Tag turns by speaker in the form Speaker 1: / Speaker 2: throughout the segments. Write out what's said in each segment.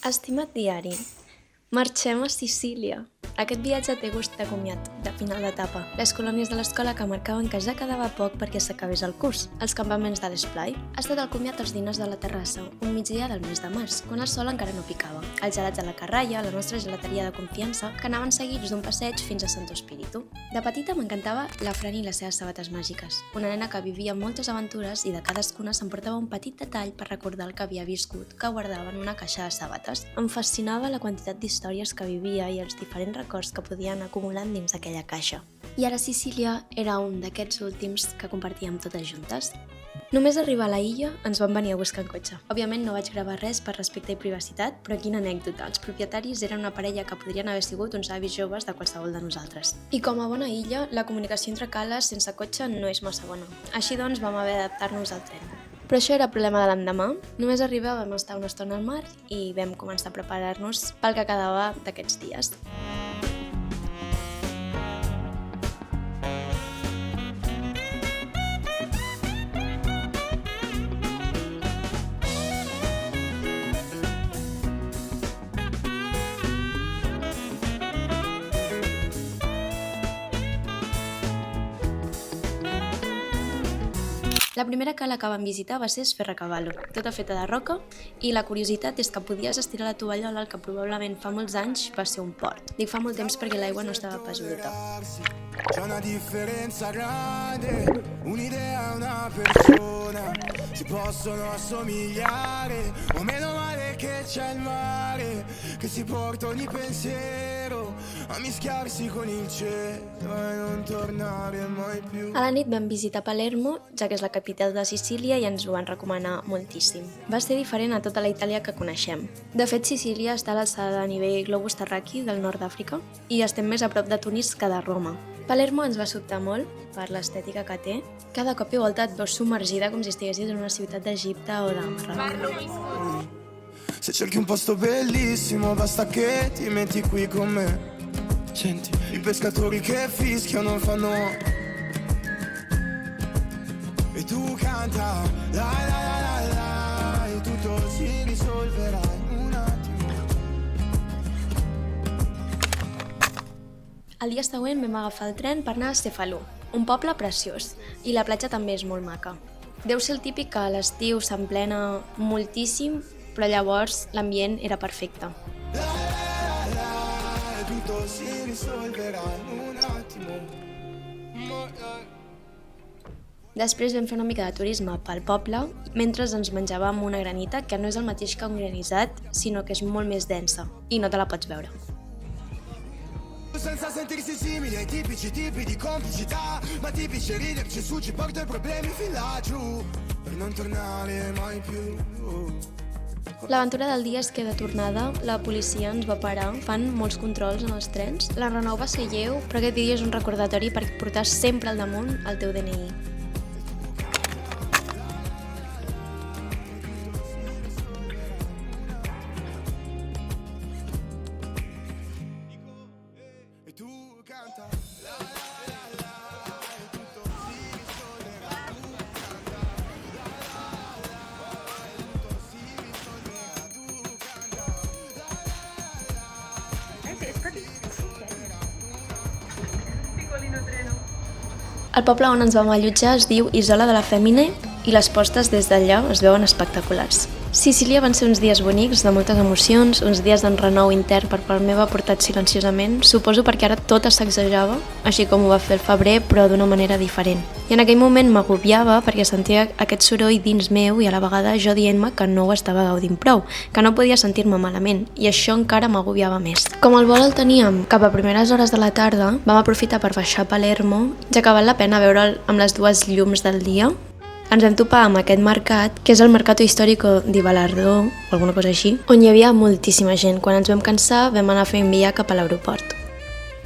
Speaker 1: Estimat diari, marxem a Sicília. Aquest viatge té gust de comiat, de final d'etapa. Les colònies de l'escola que marcaven que ja quedava poc perquè s'acabés el curs. Els campaments de l'esplai. Ha estat el comiat als diners de la terrassa, un migdia del mes de març, quan el sol encara no picava. Els gelats de la Carraia, la nostra gelateria de confiança, que anaven seguits d'un passeig fins a Santo Espíritu. De petita m'encantava la Fran i les seves sabates màgiques. Una nena que vivia moltes aventures i de cadascuna s'emportava un petit detall per recordar el que havia viscut, que guardava en una caixa de sabates. Em fascinava la quantitat d'històries que vivia i els diferents records que podien acumulant dins d'aquella caixa. I ara Sicília era un d'aquests últims que compartíem totes juntes. Només arribar a la illa ens van venir a buscar en cotxe. Òbviament no vaig gravar res per respecte i privacitat, però quina anècdota. Els propietaris eren una parella que podrien haver sigut uns avis joves de qualsevol de nosaltres. I com a bona illa, la comunicació entre cales sense cotxe no és massa bona. Així doncs vam haver d'adaptar-nos al tren. Però això era problema de l'endemà. Només arribar vam estar una estona al mar i vam començar a preparar-nos pel que quedava d'aquests dies. La primera cala que vam visitar va ser Sferracavallo, tota feta de roca, i la curiositat és que podies estirar la tovallola al que probablement fa molts anys va ser un port. Dic fa molt temps perquè l'aigua no estava pas bruta.
Speaker 2: C'è una differenza grande, un'idea e una persona si possono assomigliare, o meno male che c'è il mare che si porta ogni pensiero a mischiarsi con il cielo e non tornare mai più.
Speaker 1: A la nit vam visitar Palermo, ja que és la capital de Sicília i ens ho van recomanar moltíssim. Va ser diferent a tota la Itàlia que coneixem. De fet, Sicília està a l'alçada de nivell globus terraqui del nord d'Àfrica i estem més a prop de Tunis que de Roma. Palermo ens va sobtar molt per l'estètica que té. Cada cop i volta et veus submergida com si estiguessis en una ciutat d'Egipte o de Marroc.
Speaker 2: Se cerchi un posto bellissimo basta che ti metti qui con me. Senti, i pescatori che fischiano fanno e tu canta la la la la la e tutto si risolverà in un attimo.
Speaker 1: El dia següent vam agafar el tren per anar a Cefalù, un poble preciós, i la platja també és molt maca. Deu ser el típic que a l'estiu s'emplena moltíssim, però llavors l'ambient era perfecte.
Speaker 2: La la la la e tutto si risolverà in un attimo.
Speaker 1: Després vam fer una mica de turisme pel poble mentre ens menjàvem una granita que no és el mateix que un granissat, sinó que és molt més densa i no te la pots veure.
Speaker 2: Senza sentirsi simili ai tipici tipi di complicità, ma tipici riderci su ci porta i problemi fin laggiù per non tornare mai più.
Speaker 1: L'aventura del dia és que de tornada la policia ens va parar, fan molts controls en els trens. L'enrenou va ser lleu, però aquest dia és un recordatori per portar sempre al damunt el teu DNI. El poble on ens vam allotjar es diu Isola de la Femmine i les postes des d'allà es veuen espectaculars. Sicília van ser uns dies bonics, de moltes emocions, uns dies d'enrenou intern per part meva portat silenciosament, suposo perquè ara tot es sacsejava, així com ho va fer el febrer, però d'una manera diferent. I en aquell moment m'agobiava perquè sentia aquest soroll dins meu i a la vegada jo dient-me que no ho estava gaudint prou, que no podia sentir-me malament, i això encara m'agobiava més. Com el vol el teníem cap a primeres hores de la tarda, vam aprofitar per baixar a Palermo, ja que val la pena veure'l amb les dues llums del dia. Ens vam topar amb aquest mercat, que és el Mercato Histórico di Balardo, o alguna cosa així, on hi havia moltíssima gent. Quan ens vam cansar, vam anar a fer un via cap a l'aeroport.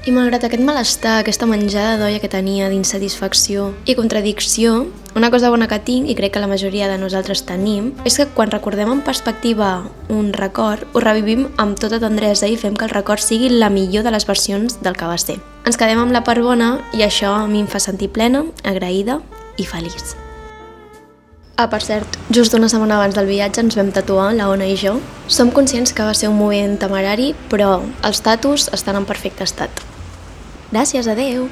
Speaker 1: I malgrat aquest malestar, aquesta menjada d'olla que tenia d'insatisfacció i contradicció, una cosa bona que tinc, i crec que la majoria de nosaltres tenim, és que quan recordem en perspectiva un record, ho revivim amb tota tendresa i fem que el record sigui la millor de les versions del que va ser. Ens quedem amb la part bona i això a mi em fa sentir plena, agraïda i feliç. Ah, per cert, just una setmana abans del viatge ens vam tatuar, la Ona i jo. Som conscients que va ser un moviment temerari, però els tatus estan en perfecte estat. Gràcies, adeu!